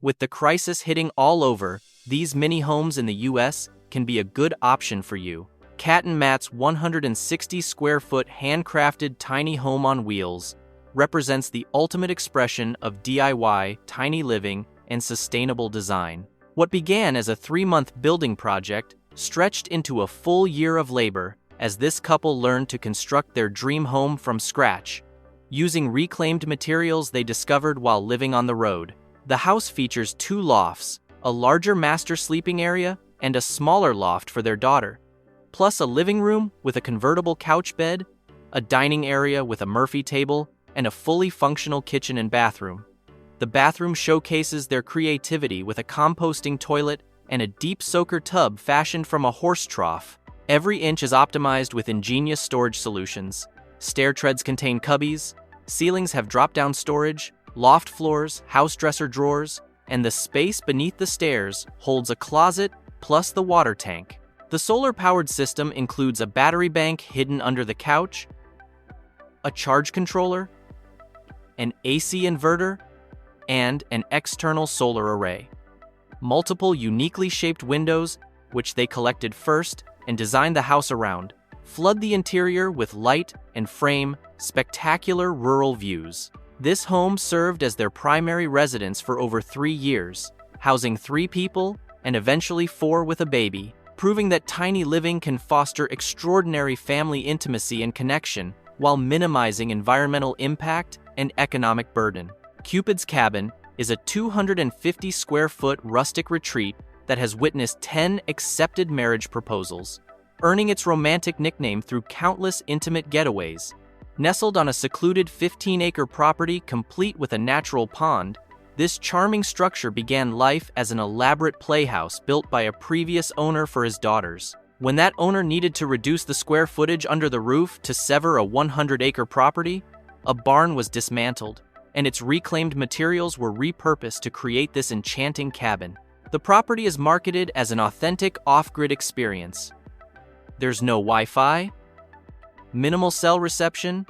With the crisis hitting all over, these mini homes in the US can be a good option for you. Cat and Matt's 160 square foot handcrafted tiny home on wheels represents the ultimate expression of DIY, tiny living, and sustainable design. What began as a 3-month building project stretched into a full year of labor as this couple learned to construct their dream home from scratch, using reclaimed materials they discovered while living on the road. The house features 2 lofts, a larger master sleeping area and a smaller loft for their daughter, plus a living room with a convertible couch bed, a dining area with a Murphy table, and a fully functional kitchen and bathroom. The bathroom showcases their creativity with a composting toilet and a deep soaker tub fashioned from a horse trough. Every inch is optimized with ingenious storage solutions. Stair treads contain cubbies, ceilings have drop-down storage, loft floors, house dresser drawers, and the space beneath the stairs holds a closet plus the water tank. The solar-powered system includes a battery bank hidden under the couch, a charge controller, an AC inverter, and an external solar array. Multiple uniquely shaped windows, which they collected first and designed the house around, flood the interior with light and frame spectacular rural views. This home served as their primary residence for over 3 years, housing 3 people and eventually 4 with a baby, proving that tiny living can foster extraordinary family intimacy and connection while minimizing environmental impact and economic burden. Cupid's Cabin is a 250 square foot rustic retreat that has witnessed 10 accepted marriage proposals, earning its romantic nickname through countless intimate getaways. Nestled on a secluded 15-acre property complete with a natural pond, this charming structure began life as an elaborate playhouse built by a previous owner for his daughters. When that owner needed to reduce the square footage under the roof to sever a 100-acre property, a barn was dismantled, and its reclaimed materials were repurposed to create this enchanting cabin. The property is marketed as an authentic off-grid experience. There's no Wi-Fi, minimal cell reception,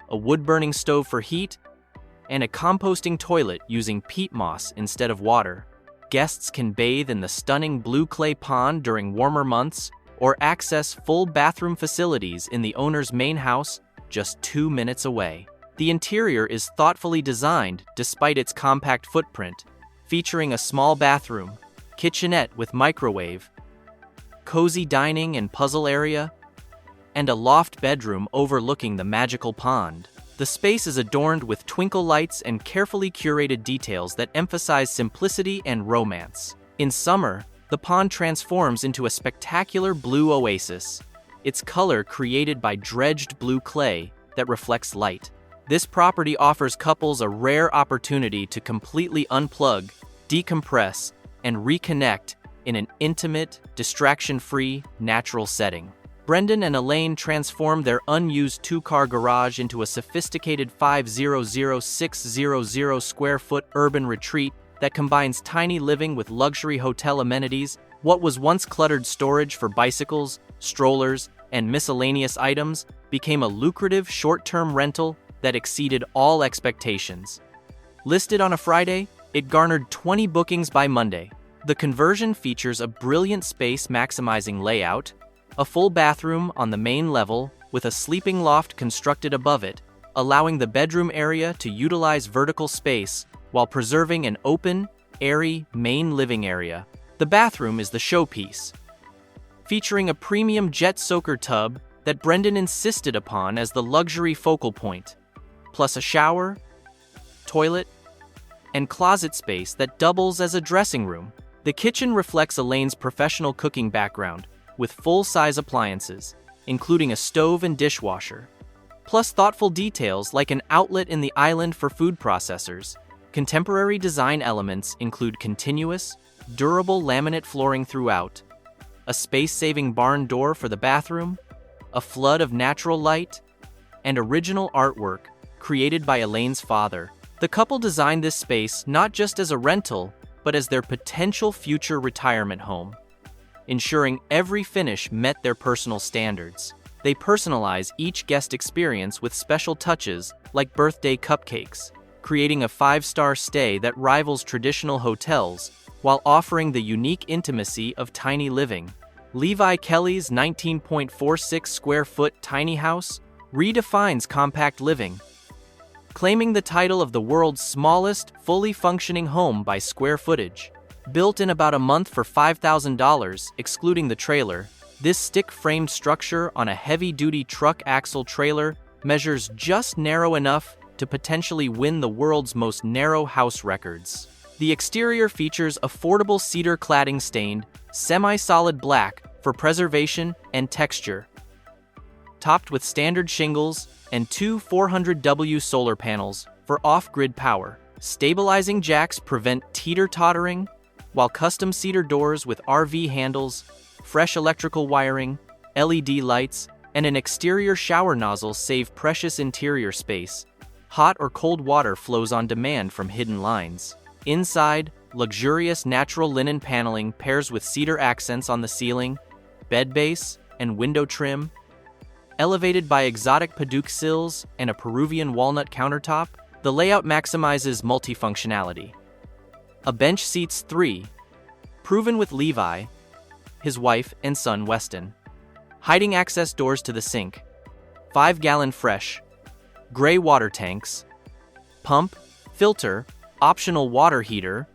a wood-burning stove for heat, and a composting toilet using peat moss instead of water. Guests can bathe in the stunning blue clay pond during warmer months or access full bathroom facilities in the owner's main house just 2 minutes away. The interior is thoughtfully designed despite its compact footprint, featuring a small bathroom, kitchenette with microwave, cozy dining and puzzle area, and a loft bedroom overlooking the magical pond. The space is adorned with twinkle lights and carefully curated details that emphasize simplicity and romance. In summer, the pond transforms into a spectacular blue oasis, its color created by dredged blue clay that reflects light. This property offers couples a rare opportunity to completely unplug, decompress, and reconnect in an intimate, distraction-free, natural setting. Brendan and Elaine transformed their unused 2-car garage into a sophisticated 500,600 square foot urban retreat that combines tiny living with luxury hotel amenities. What was once cluttered storage for bicycles, strollers, and miscellaneous items became a lucrative short-term rental that exceeded all expectations. Listed on a Friday, it garnered 20 bookings by Monday. The conversion features a brilliant space-maximizing layout, a full bathroom on the main level with a sleeping loft constructed above it, allowing the bedroom area to utilize vertical space while preserving an open, airy main living area. The bathroom is the showpiece, featuring a premium jet soaker tub that Brendan insisted upon as the luxury focal point, plus a shower, toilet, and closet space that doubles as a dressing room. The kitchen reflects Elaine's professional cooking background, with full-size appliances, including a stove and dishwasher, plus thoughtful details like an outlet in the island for food processors. Contemporary design elements include continuous, durable laminate flooring throughout, a space-saving barn door for the bathroom, a flood of natural light, and original artwork created by Elaine's father. The couple designed this space not just as a rental, but as their potential future retirement home, ensuring every finish met their personal standards. They personalize each guest experience with special touches like birthday cupcakes, creating a 5-star stay that rivals traditional hotels while offering the unique intimacy of tiny living. Levi Kelly's 19.46 square foot tiny house redefines compact living, claiming the title of the world's smallest, fully functioning home by square footage. Built in about a month for $5,000, excluding the trailer, this stick-framed structure on a heavy-duty truck axle trailer measures just narrow enough to potentially win the world's most narrow house records. The exterior features affordable cedar cladding stained, semi-solid black for preservation and texture, topped with standard shingles and two 400W solar panels for off-grid power. Stabilizing jacks prevent teeter-tottering, while custom cedar doors with RV handles, fresh electrical wiring, LED lights, and an exterior shower nozzle save precious interior space. Hot or cold water flows on demand from hidden lines. Inside, luxurious natural linen paneling pairs with cedar accents on the ceiling, bed base, and window trim. Elevated by exotic Paduke sills and a Peruvian walnut countertop, the layout maximizes multifunctionality. A bench seats 3, proven with Levi, his wife, and son Weston. Hiding access doors to the sink, 5-gallon fresh, gray water tanks, pump, filter, optional water heater,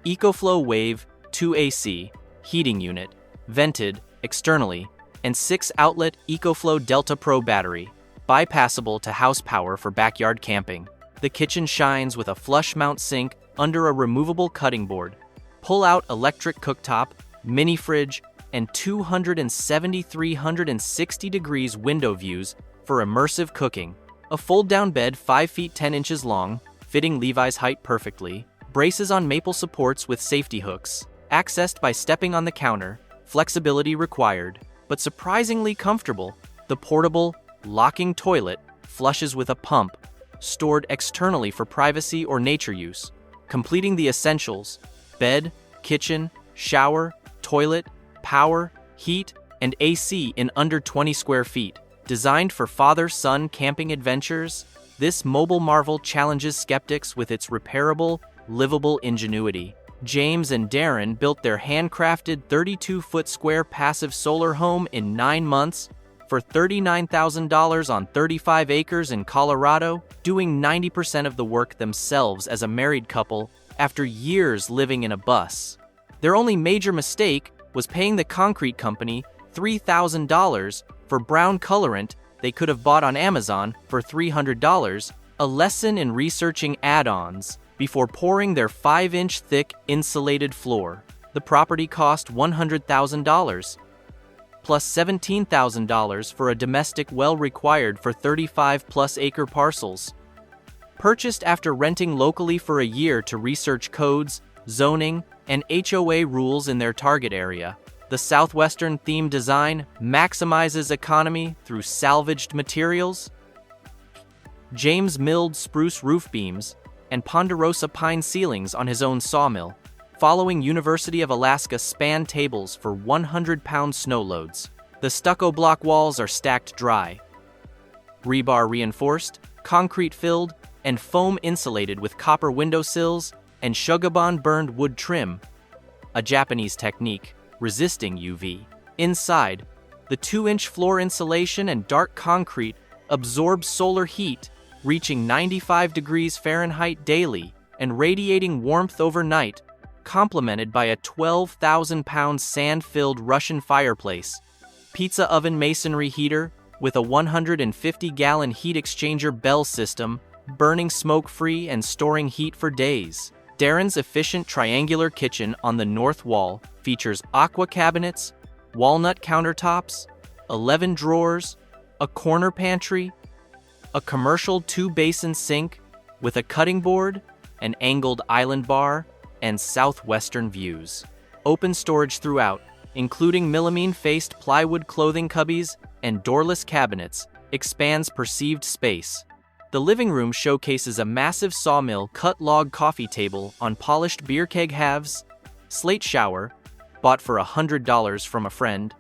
EcoFlow Wave 2 AC, heating unit, vented externally, and 6-outlet EcoFlow Delta Pro battery, bypassable to house power for backyard camping. The kitchen shines with a flush mount sink under a removable cutting board, pull-out electric cooktop, mini fridge, and 360 degrees window views for immersive cooking. A fold-down bed 5 feet 10 inches long, fitting Levi's height perfectly, braces on maple supports with safety hooks, accessed by stepping on the counter, flexibility required, but surprisingly comfortable. The portable, locking toilet flushes with a pump, stored externally for privacy or nature use, completing the essentials: bed, kitchen, shower, toilet, power, heat, and AC in under 20 square feet. Designed for father-son camping adventures, this mobile marvel challenges skeptics with its repairable, livable ingenuity. James and Darren built their handcrafted 32-foot square passive solar home in 9 months for $39,000 on 35 acres in Colorado, doing 90% of the work themselves as a married couple after years living in a bus. Their only major mistake was paying the concrete company $3,000 for brown colorant they could have bought on Amazon for $300, a lesson in researching add-ons before pouring their 5-inch thick insulated floor. The property cost $100,000, plus $17,000 for a domestic well required for 35-plus acre parcels. Purchased after renting locally for a year to research codes, zoning, and HOA rules in their target area. The Southwestern theme design maximizes economy through salvaged materials. James milled spruce roof beams and ponderosa pine ceilings on his own sawmill, following University of Alaska span tables for 100-pound snow loads. The stucco block walls are stacked dry, rebar reinforced, concrete filled, and foam insulated with copper windowsills and Shugabon burned wood trim, a Japanese technique resisting UV. Inside, the 2-inch floor insulation and dark concrete absorb solar heat, reaching 95 degrees Fahrenheit daily and radiating warmth overnight, complemented by a 12,000-pound sand-filled Russian fireplace, pizza oven masonry heater with a 150-gallon heat exchanger Bell system, burning smoke-free and storing heat for days. Darren's efficient triangular kitchen on the north wall features aqua cabinets, walnut countertops, 11 drawers, a corner pantry, a commercial 2-basin sink with a cutting board, an angled island bar, and southwestern views. Open storage throughout, including melamine-faced plywood clothing cubbies and doorless cabinets, expands perceived space. The living room showcases a massive sawmill cut log coffee table on polished beer keg halves, slate shower, bought for $100 from a friend,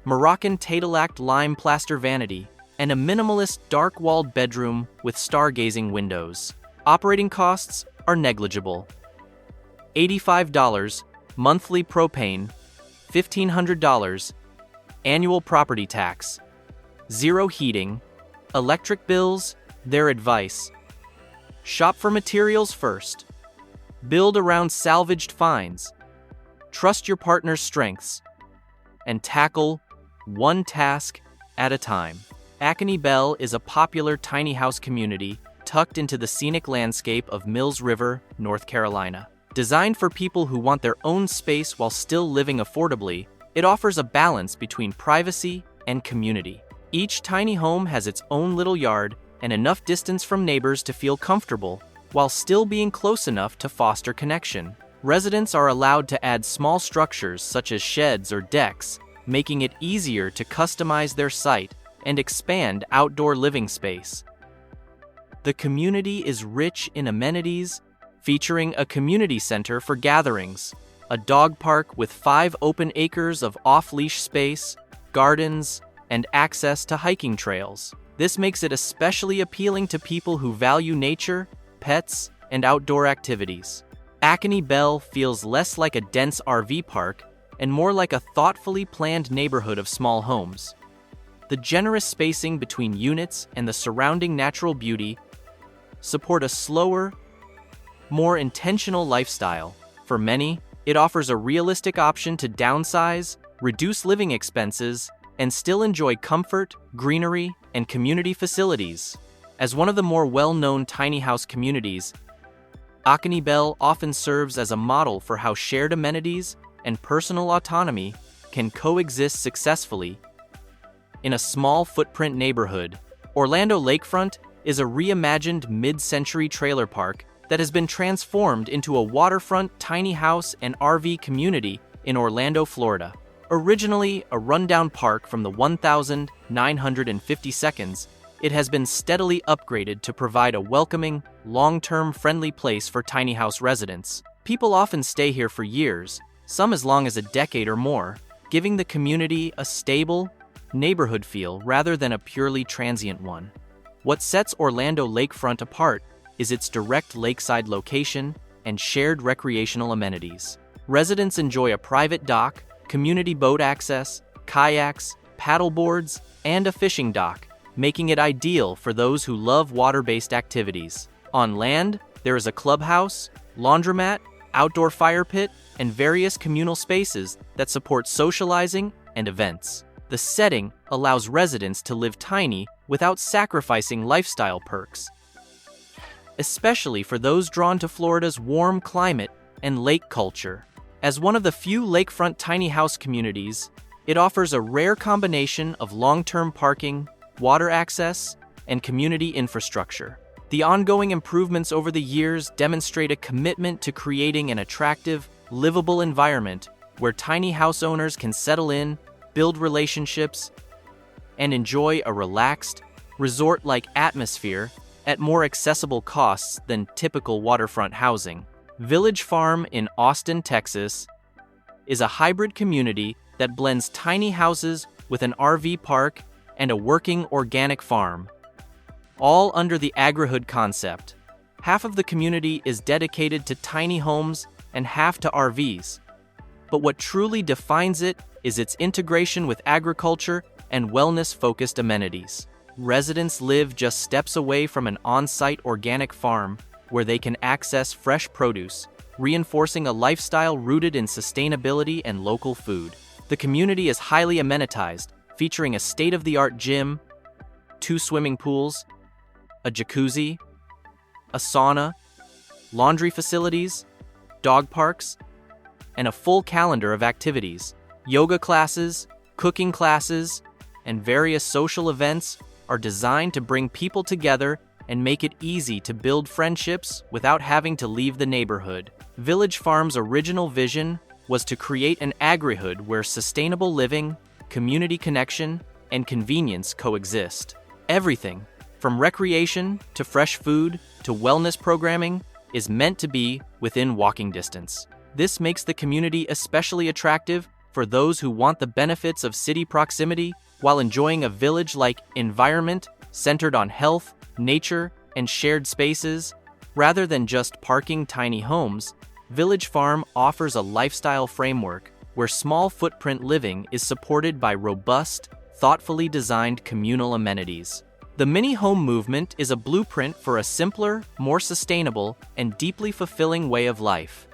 Moroccan Tadelac lime plaster vanity, and a minimalist dark-walled bedroom with stargazing windows. Operating costs are negligible. $85 monthly propane, $1,500 annual property tax, zero heating, electric bills, their advice. Shop for materials first. Build around salvaged finds. Trust your partner's strengths. And tackle one task at a time. Acne Bell is a popular tiny house community tucked into the scenic landscape of Mills River, North Carolina. Designed for people who want their own space while still living affordably, it offers a balance between privacy and community. Each tiny home has its own little yard and enough distance from neighbors to feel comfortable, while still being close enough to foster connection. Residents are allowed to add small structures such as sheds or decks, making it easier to customize their site and expand outdoor living space. The community is rich in amenities, featuring a community center for gatherings, a dog park with 5 open acres of off-leash space, gardens, and access to hiking trails. This makes it especially appealing to people who value nature, pets, and outdoor activities. Acne Bell feels less like a dense RV park and more like a thoughtfully planned neighborhood of small homes. The generous spacing between units and the surrounding natural beauty support a slower, more intentional lifestyle. For many, it offers a realistic option to downsize, reduce living expenses, and still enjoy comfort, greenery, and community facilities. As one of the more well-known tiny house communities, Acne Bell often serves as a model for how shared amenities and personal autonomy can coexist successfully in a small footprint neighborhood. Orlando Lakefront is a reimagined mid-century trailer park that has been transformed into a waterfront tiny house and RV community in Orlando, Florida. Originally a rundown park from the 1952s, it has been steadily upgraded to provide a welcoming, long-term friendly place for tiny house residents. People often stay here for years, some as long as a decade or more, giving the community a stable, neighborhood feel rather than a purely transient one. What sets Orlando Lakefront apart is its direct lakeside location and shared recreational amenities. Residents enjoy a private dock, community boat access, kayaks, paddleboards, and a fishing dock, making it ideal for those who love water-based activities. On land, there is a clubhouse, laundromat, outdoor fire pit, and various communal spaces that support socializing and events. The setting allows residents to live tiny without sacrificing lifestyle perks, especially for those drawn to Florida's warm climate and lake culture. As one of the few lakefront tiny house communities, it offers a rare combination of long-term parking, water access, and community infrastructure. The ongoing improvements over the years demonstrate a commitment to creating an attractive, livable environment where tiny house owners can settle in, build relationships, and enjoy a relaxed, resort-like atmosphere at more accessible costs than typical waterfront housing. Village Farm in Austin, Texas, is a hybrid community that blends tiny houses with an RV park and a working organic farm, all under the agrihood concept. Half of the community is dedicated to tiny homes and half to RVs. But what truly defines it is its integration with agriculture and wellness-focused amenities. Residents live just steps away from an on-site organic farm where they can access fresh produce, reinforcing a lifestyle rooted in sustainability and local food. The community is highly amenitized, featuring a state-of-the-art gym, 2 swimming pools, a jacuzzi, a sauna, laundry facilities, dog parks, and a full calendar of activities. Yoga classes, cooking classes, and various social events are designed to bring people together and make it easy to build friendships without having to leave the neighborhood. Village Farm's original vision was to create an agrihood where sustainable living, community connection, and convenience coexist. Everything, from recreation to fresh food to wellness programming, is meant to be within walking distance. This makes the community especially attractive for those who want the benefits of city proximity while enjoying a village-like environment centered on health, nature, and shared spaces. Rather than just parking tiny homes, Village Farm offers a lifestyle framework where small footprint living is supported by robust, thoughtfully designed communal amenities. The mini home movement is a blueprint for a simpler, more sustainable, and deeply fulfilling way of life.